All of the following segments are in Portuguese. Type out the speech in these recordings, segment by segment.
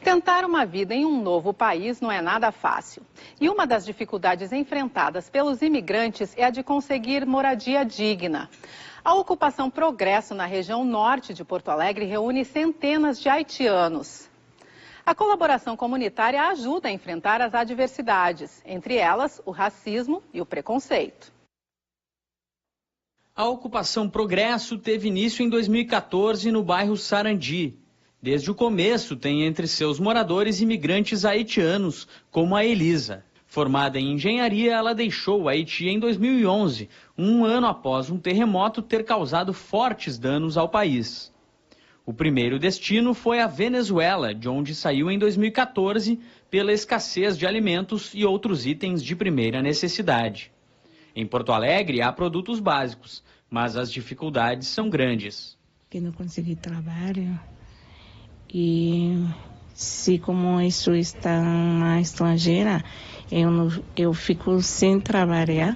Tentar uma vida em um novo país não é nada fácil. E uma das dificuldades enfrentadas pelos imigrantes é a de conseguir moradia digna. A ocupação Progresso na região norte de Porto Alegre reúne centenas de haitianos. A colaboração comunitária ajuda a enfrentar as adversidades, entre elas o racismo e o preconceito. A ocupação Progresso teve início em 2014 no bairro Sarandi. Desde o começo, tem entre seus moradores imigrantes haitianos, como a Elisa. Formada em engenharia, ela deixou o Haiti em 2011, um ano após um terremoto ter causado fortes danos ao país. O primeiro destino foi a Venezuela, de onde saiu em 2014 pela escassez de alimentos e outros itens de primeira necessidade. Em Porto Alegre, há produtos básicos, mas as dificuldades são grandes. Que não consegui trabalho. E se como isso está na estrangeira, eu fico sem trabalhar,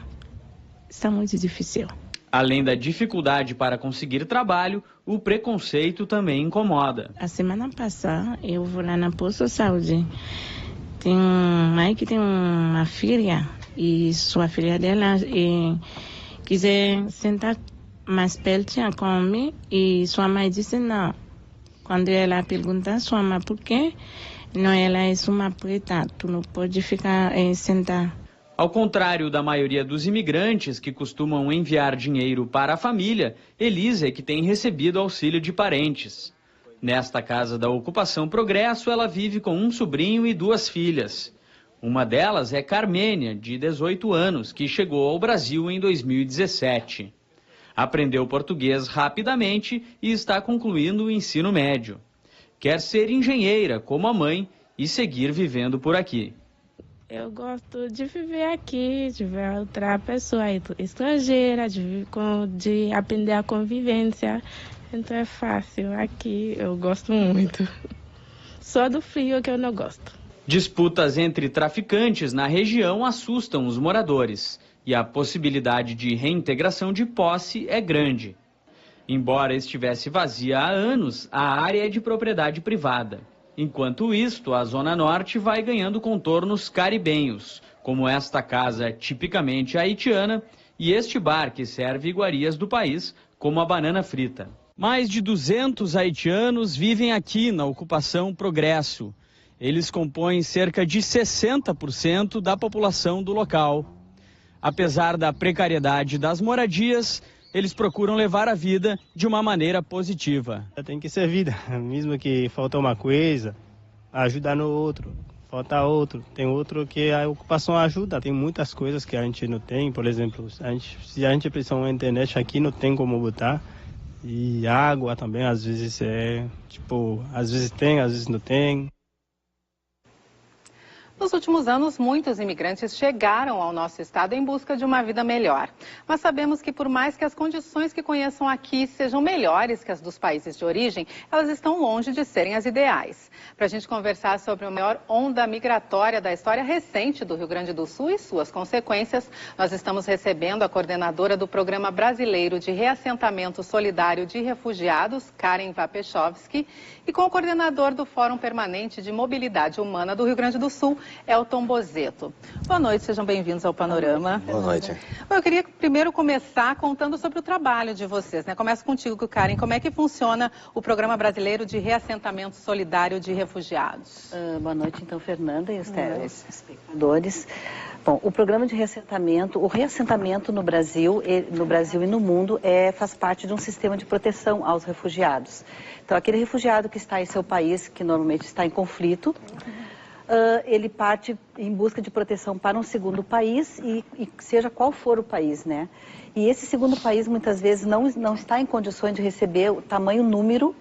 está muito difícil. Além da dificuldade para conseguir trabalho, o preconceito também incomoda. A semana passada, eu vou lá na Posto Saúde. Tem mãe que tem uma filha, e sua filha dela quiser sentar mais pertinho comigo, e sua mãe disse não. Quando ela pergunta a sua mãe por quê, não, ela é uma preta, tu não pode ficar sentar. Ao contrário da maioria dos imigrantes que costumam enviar dinheiro para a família, Elisa é que tem recebido auxílio de parentes. Nesta casa da ocupação Progresso, ela vive com um sobrinho e duas filhas. Uma delas é Carmênia, de 18 anos, que chegou ao Brasil em 2017. Aprendeu português rapidamente e está concluindo o ensino médio. Quer ser engenheira, como a mãe, e seguir vivendo por aqui. Eu gosto de viver aqui, de ver outra pessoa estrangeira, de aprender a convivência. Então é fácil. Aqui eu gosto muito. Só do frio que eu não gosto. Disputas entre traficantes na região assustam os moradores. E a possibilidade de reintegração de posse é grande. Embora estivesse vazia há anos, a área é de propriedade privada. Enquanto isto, a Zona Norte vai ganhando contornos caribenhos, como esta casa tipicamente haitiana e este bar que serve iguarias do país, como a banana frita. Mais de 200 haitianos vivem aqui na ocupação Progresso. Eles compõem cerca de 60% da população do local. Apesar da precariedade das moradias, eles procuram levar a vida de uma maneira positiva. Tem que ser vida, mesmo que falta uma coisa, ajudar no outro, falta outro. Tem outro que a ocupação ajuda, tem muitas coisas que a gente não tem, por exemplo, se a gente precisa de uma internet aqui, não tem como botar. E água também, às vezes às vezes tem, às vezes não tem. Nos últimos anos, muitos imigrantes chegaram ao nosso estado em busca de uma vida melhor. Mas sabemos que por mais que as condições que conheçam aqui sejam melhores que as dos países de origem, elas estão longe de serem as ideais. Para a gente conversar sobre a maior onda migratória da história recente do Rio Grande do Sul e suas consequências, nós estamos recebendo a coordenadora do Programa Brasileiro de Reassentamento Solidário de Refugiados, Karen Wapechowski, e com o coordenador do Fórum Permanente de Mobilidade Humana do Rio Grande do Sul, Elton Bozeto. Boa noite, sejam bem-vindos ao Panorama. Boa noite. Eu queria primeiro começar contando sobre o trabalho de vocês, né? Começo contigo, Karen. Como é que funciona o Programa Brasileiro de Reassentamento Solidário de Refugiados? Boa noite, então, Fernanda e os telespectadores. Bom, o programa de reassentamento, o reassentamento no Brasil e no mundo faz parte de um sistema de proteção aos refugiados. Então, aquele refugiado que está em seu país, que normalmente está em conflito, ele parte em busca de proteção para um segundo país e seja qual for o país, né? E esse segundo país muitas vezes não está em condições de receber o tamanho número,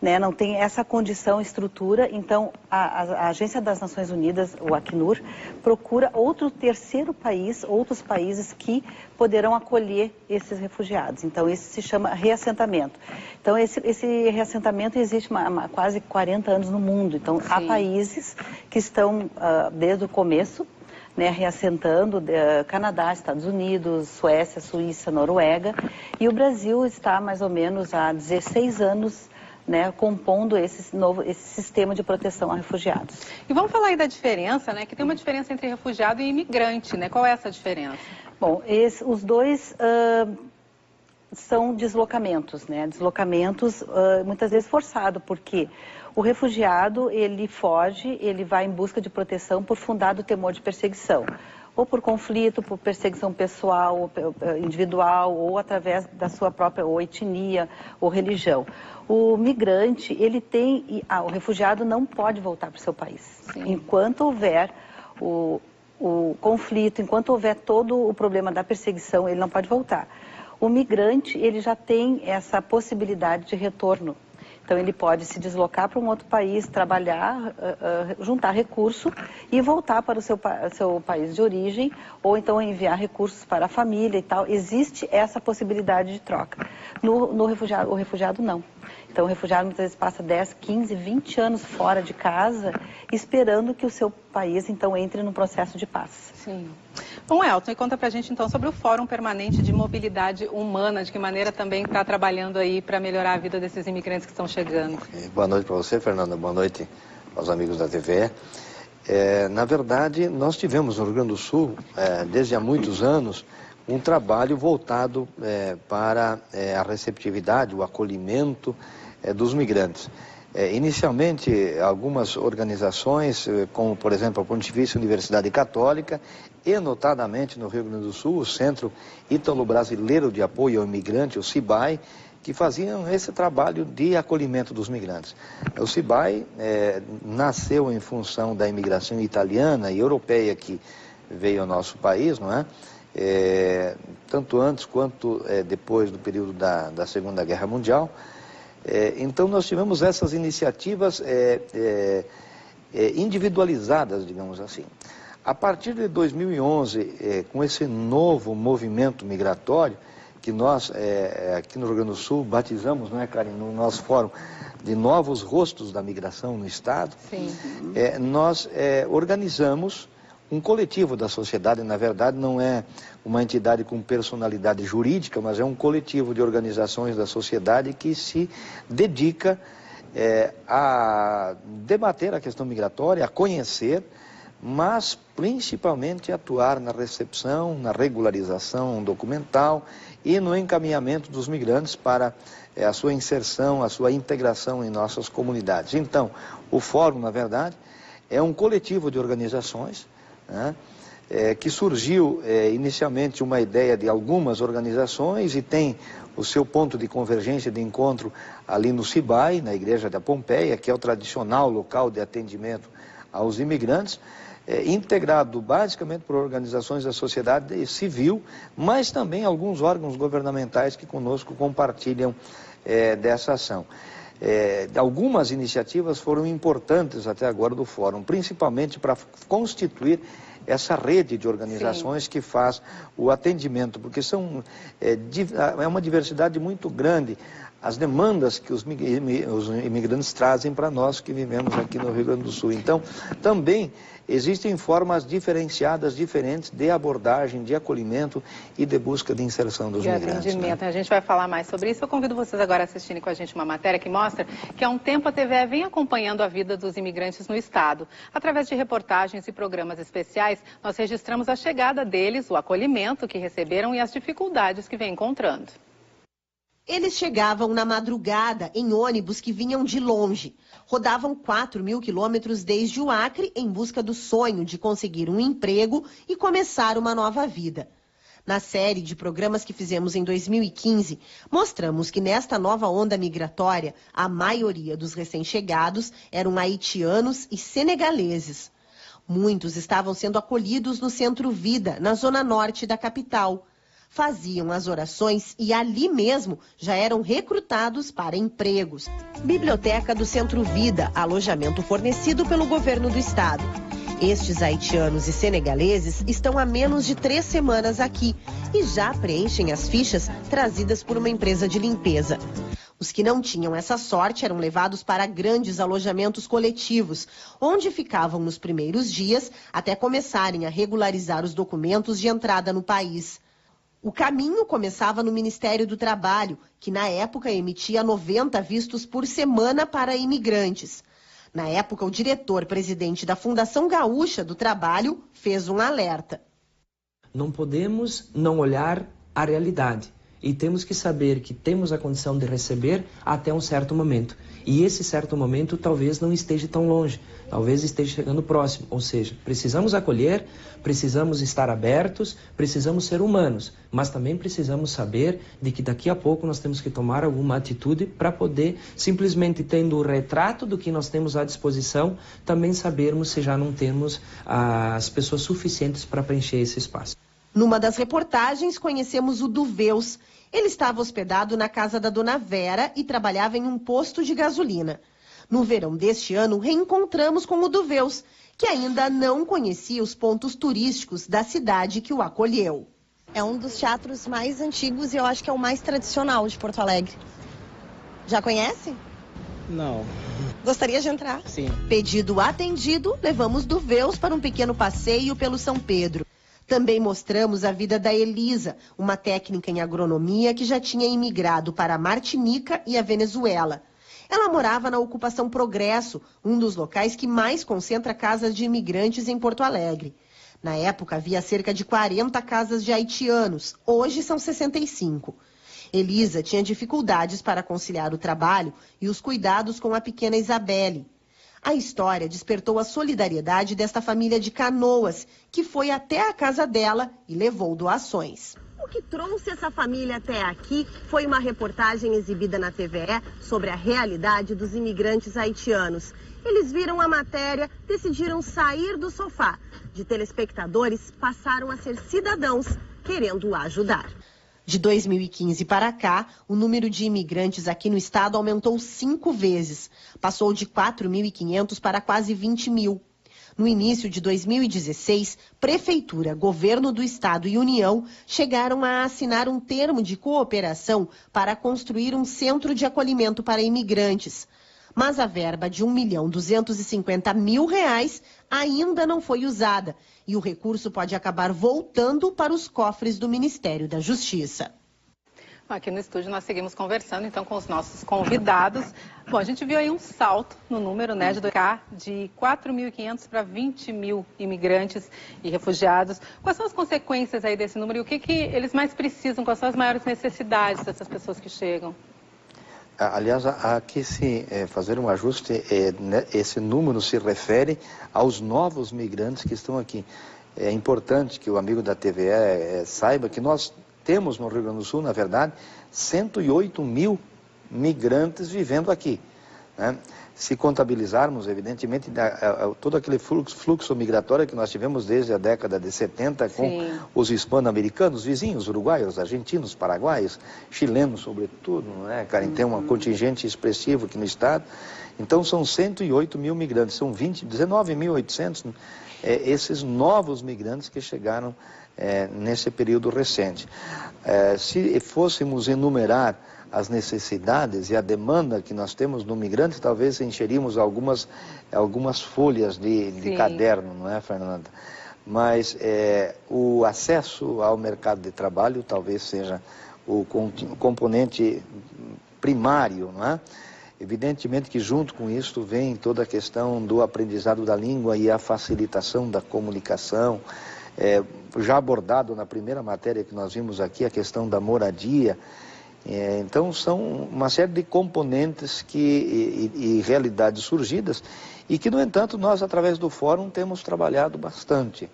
né? Não tem essa condição, estrutura. Então a Agência das Nações Unidas, o Acnur, procura outro terceiro país, outros países que poderão acolher esses refugiados. Então isso se chama reassentamento. Então esse reassentamento existe há quase 40 anos no mundo. Então há países que estão desde o começo, né, reassentando, Canadá, Estados Unidos, Suécia, Suíça, Noruega, e o Brasil está mais ou menos há 16 anos, né, compondo esse sistema de proteção a refugiados. E vamos falar aí da diferença, né, que tem uma diferença entre refugiado e imigrante, né? Qual é essa diferença? Bom, os dois são deslocamentos, né? Deslocamentos muitas vezes forçados, porque o refugiado, ele foge, ele vai em busca de proteção por fundado temor de perseguição, ou por conflito, por perseguição pessoal, ou individual, ou através da sua própria ou etnia ou religião. O migrante, ele tem, o refugiado não pode voltar para o seu país. Sim. Enquanto houver o conflito, enquanto houver todo o problema da perseguição, ele não pode voltar. O migrante, ele já tem essa possibilidade de retorno. Então, ele pode se deslocar para um outro país, trabalhar, juntar recurso e voltar para o seu país de origem, ou então enviar recursos para a família e tal. Existe essa possibilidade de troca. O refugiado não. Então, o refugiado muitas vezes passa 10, 15, 20 anos fora de casa, esperando que o seu país, então, entre no processo de paz. Sim. Bom, Elton, e conta pra gente, então, sobre o Fórum Permanente de Mobilidade Humana, de que maneira também está trabalhando aí para melhorar a vida desses imigrantes que estão chegando. Boa noite para você, Fernanda. Boa noite aos amigos da TV. Na verdade, nós tivemos no Rio Grande do Sul, desde há muitos anos, um trabalho voltado para a receptividade, o acolhimento dos migrantes. Inicialmente, algumas organizações, como por exemplo a Pontifícia Universidade Católica e notadamente no Rio Grande do Sul, o Centro Ítalo-Brasileiro de Apoio ao Imigrante, o CIBAI, que faziam esse trabalho de acolhimento dos migrantes. O CIBAI nasceu em função da imigração italiana e europeia que veio ao nosso país, não é? Tanto antes quanto depois do período da Segunda Guerra Mundial. Então nós tivemos essas iniciativas individualizadas, digamos assim. A partir de 2011, com esse novo movimento migratório, que nós aqui no Rio Grande do Sul batizamos, não é, Karen, no nosso fórum, de novos rostos da migração no Estado, nós organizamos um coletivo da sociedade. Na verdade não é uma entidade com personalidade jurídica, mas é um coletivo de organizações da sociedade que se dedica a debater a questão migratória, a conhecer, mas principalmente atuar na recepção, na regularização documental e no encaminhamento dos migrantes para a sua inserção, a sua integração em nossas comunidades. Então, o Fórum, na verdade, é um coletivo de organizações, né, que surgiu inicialmente uma ideia de algumas organizações e tem o seu ponto de convergência, de encontro ali no CIBAI, na Igreja da Pompeia, que é o tradicional local de atendimento aos imigrantes, integrado basicamente por organizações da sociedade civil, mas também alguns órgãos governamentais que conosco compartilham dessa ação. Algumas iniciativas foram importantes até agora do Fórum, principalmente para constituir essa rede de organizações, sim, que faz o atendimento, porque é uma diversidade muito grande as demandas que os imigrantes trazem para nós que vivemos aqui no Rio Grande do Sul. Então, também existem formas diferenciadas, diferentes de abordagem, de acolhimento e de busca de inserção dos migrantes. Atendimento, né? A gente vai falar mais sobre isso. Eu convido vocês agora a assistirem com a gente uma matéria que mostra que há um tempo a TVE vem acompanhando a vida dos imigrantes no Estado. Através de reportagens e programas especiais, nós registramos a chegada deles, o acolhimento que receberam e as dificuldades que vêm encontrando. Eles chegavam na madrugada em ônibus que vinham de longe. Rodavam 4.000 quilômetros desde o Acre em busca do sonho de conseguir um emprego e começar uma nova vida. Na série de programas que fizemos em 2015, mostramos que nesta nova onda migratória, a maioria dos recém-chegados eram haitianos e senegaleses. Muitos estavam sendo acolhidos no Centro Vida, na zona norte da capital. Faziam as orações e ali mesmo já eram recrutados para empregos. Biblioteca do Centro Vida, alojamento fornecido pelo governo do estado. Estes haitianos e senegaleses estão há menos de 3 semanas aqui e já preenchem as fichas trazidas por uma empresa de limpeza. Os que não tinham essa sorte eram levados para grandes alojamentos coletivos, onde ficavam nos primeiros dias até começarem a regularizar os documentos de entrada no país. O caminho começava no Ministério do Trabalho, que na época emitia 90 vistos por semana para imigrantes. Na época, o diretor-presidente da Fundação Gaúcha do Trabalho fez um alerta. Não podemos não olhar a realidade. E temos que saber que temos a condição de receber até um certo momento. E esse certo momento talvez não esteja tão longe, talvez esteja chegando próximo. Ou seja, precisamos acolher, precisamos estar abertos, precisamos ser humanos, mas também precisamos saber de que daqui a pouco nós temos que tomar alguma atitude para poder, simplesmente tendo o retrato do que nós temos à disposição, também sabermos se já não temos as pessoas suficientes para preencher esse espaço. Numa das reportagens, conhecemos o Duveus. Ele estava hospedado na casa da dona Vera e trabalhava em um posto de gasolina. No verão deste ano, reencontramos com o Duveus, que ainda não conhecia os pontos turísticos da cidade que o acolheu. É um dos teatros mais antigos e eu acho que é o mais tradicional de Porto Alegre. Já conhece? Não. Gostaria de entrar? Sim. Pedido atendido, levamos Duveus para um pequeno passeio pelo São Pedro. Também mostramos a vida da Elisa, uma técnica em agronomia que já tinha imigrado para a Martinica e a Venezuela. Ela morava na Ocupação Progresso, um dos locais que mais concentra casas de imigrantes em Porto Alegre. Na época, havia cerca de 40 casas de haitianos, hoje são 65. Elisa tinha dificuldades para conciliar o trabalho e os cuidados com a pequena Isabelle. A história despertou a solidariedade desta família de Canoas, que foi até a casa dela e levou doações. O que trouxe essa família até aqui foi uma reportagem exibida na TVE sobre a realidade dos imigrantes haitianos. Eles viram a matéria, decidiram sair do sofá. De telespectadores, passaram a ser cidadãos, querendo ajudar. De 2015 para cá, o número de imigrantes aqui no estado aumentou 5 vezes. Passou de 4.500 para quase 20 mil. No início de 2016, Prefeitura, Governo do Estado e União chegaram a assinar um termo de cooperação para construir um centro de acolhimento para imigrantes. Mas a verba de R$1.250.000 ainda não foi usada e o recurso pode acabar voltando para os cofres do Ministério da Justiça. Aqui no estúdio nós seguimos conversando então com os nossos convidados. Bom, a gente viu aí um salto no número, né, de 4.500 para 20 mil imigrantes e refugiados. Quais são as consequências aí desse número e o que eles mais precisam, quais são as maiores necessidades dessas pessoas que chegam? Aliás, há que se fazer um ajuste, esse número se refere aos novos migrantes que estão aqui. É importante que o amigo da TVE saiba que nós temos no Rio Grande do Sul, na verdade, 108 mil migrantes vivendo aqui, né? Se contabilizarmos, evidentemente, todo aquele fluxo migratório que nós tivemos desde a década de 70 com Sim. os hispano-americanos, vizinhos, uruguaios, argentinos, paraguaios, chilenos, sobretudo, né, Karen? Tem um contingente expressivo aqui no estado. Então, são 108 mil migrantes, são 19.800 esses novos migrantes que chegaram nesse período recente. Se fôssemos enumerar as necessidades e a demanda que nós temos no migrante, talvez encheríamos algumas folhas de caderno, não é, Fernanda? Mas o acesso ao mercado de trabalho talvez seja o componente primário, não é? Evidentemente que junto com isso vem toda a questão do aprendizado da língua e a facilitação da comunicação, já abordado na primeira matéria que nós vimos aqui, a questão da moradia. Então são uma série de componentes e realidades surgidas e que, no entanto, nós através do fórum temos trabalhado bastante.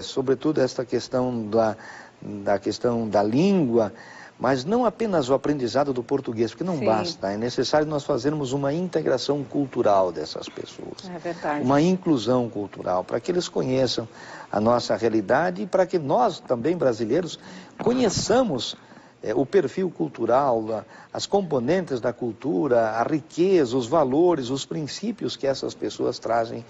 Sobretudo esta questão da questão da língua, mas não apenas o aprendizado do português, porque não Sim. basta, é necessário nós fazermos uma integração cultural dessas pessoas. É verdade. Uma inclusão cultural, para que eles conheçam a nossa realidade e para que nós, também brasileiros, conheçamos o perfil cultural, as componentes da cultura, a riqueza, os valores, os princípios que essas pessoas trazem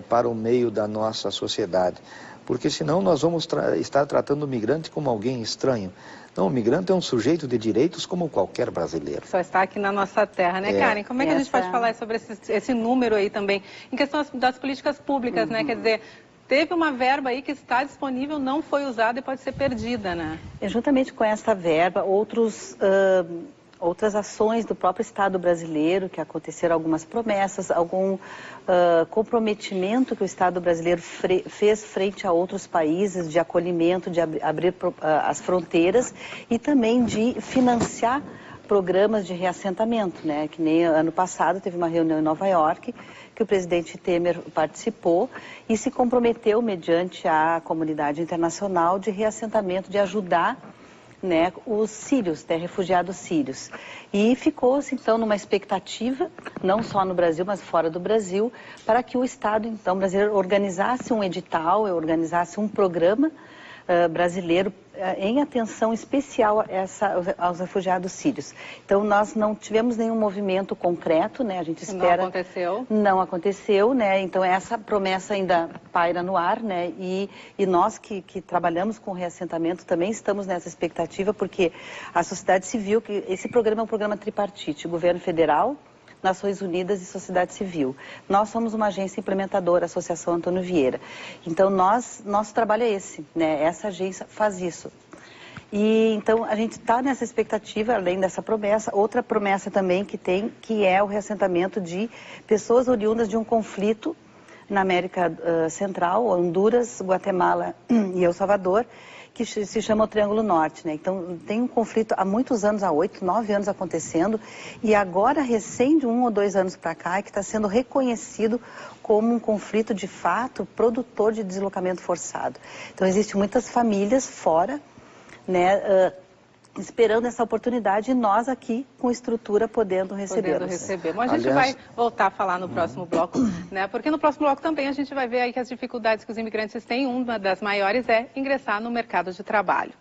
para o meio da nossa sociedade. Porque senão nós vamos estar tratando o migrante como alguém estranho. Não, o migrante é um sujeito de direitos como qualquer brasileiro. Só está aqui na nossa terra, né, Karen? Como é que a gente pode falar sobre esse número aí também? Em questão das políticas públicas, né? Quer dizer, teve uma verba aí que está disponível, não foi usada e pode ser perdida, né? Juntamente com essa verba, outras ações do próprio Estado brasileiro, que aconteceram algumas promessas, algum comprometimento que o Estado brasileiro fez frente a outros países de acolhimento, de abrir as fronteiras e também de financiar programas de reassentamento, né? Que nem ano passado teve uma reunião em Nova York que o presidente Temer participou e se comprometeu mediante a comunidade internacional de reassentamento, de ajudar, né, os sírios, refugiados sírios. E ficou-se então numa expectativa, não só no Brasil, mas fora do Brasil, para que o Estado então brasileiro organizasse um edital, organizasse um programa brasileiro em atenção especial aos refugiados sírios. Então, nós não tivemos nenhum movimento concreto, né? A gente espera... Não aconteceu? Não aconteceu, né? Então, essa promessa ainda paira no ar, né? E nós que trabalhamos com reassentamento também estamos nessa expectativa, porque a sociedade civil, que esse programa é um programa tripartite, governo federal, Nações Unidas e sociedade civil. Nós somos uma agência implementadora, a Associação Antônio Vieira. Então, nosso trabalho é esse, né? Essa agência faz isso. E então a gente está nessa expectativa, além dessa promessa, outra promessa também que é o reassentamento de pessoas oriundas de um conflito na América Central, Honduras, Guatemala e El Salvador, que se chama o Triângulo Norte, né? Então, tem um conflito há muitos anos, há 8, 9 anos acontecendo, e agora, recém de 1 ou 2 anos para cá, é que está sendo reconhecido como um conflito de fato, produtor de deslocamento forçado. Então, existem muitas famílias fora, né, esperando essa oportunidade e nós aqui com estrutura podendo recebê-los. Bom, a gente vai voltar a falar no próximo bloco, né? Porque no próximo bloco também a gente vai ver aí que as dificuldades que os imigrantes têm, uma das maiores é ingressar no mercado de trabalho.